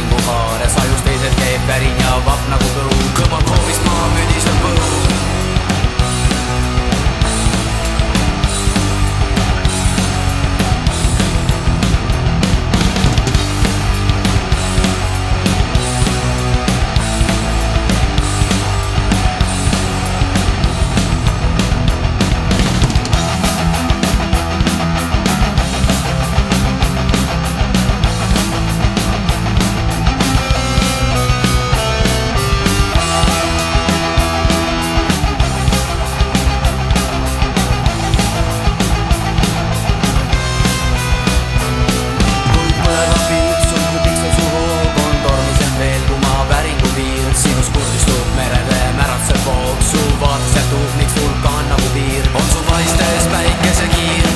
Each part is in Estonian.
vingu haares, ajus teised keeb värin ja vapp nagu kõhu. Kõmab hoovist maa, müdiseb põhu. Sinus kurdistub merede märatseb voog, su vaates jätub niks vulkaan nagu piir. On su paistes päikesekiir.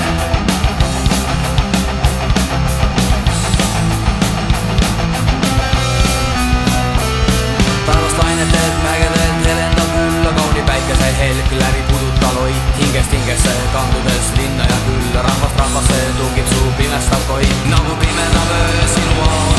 Taevast lainetelt mägedelt helendab külla kauni päikese helg läbi pudutaloid, hingest hingesse kandudes linna ja külla. Rahvast rahvasse tungib su pimestav koid, nagu pimedab öö sinu all.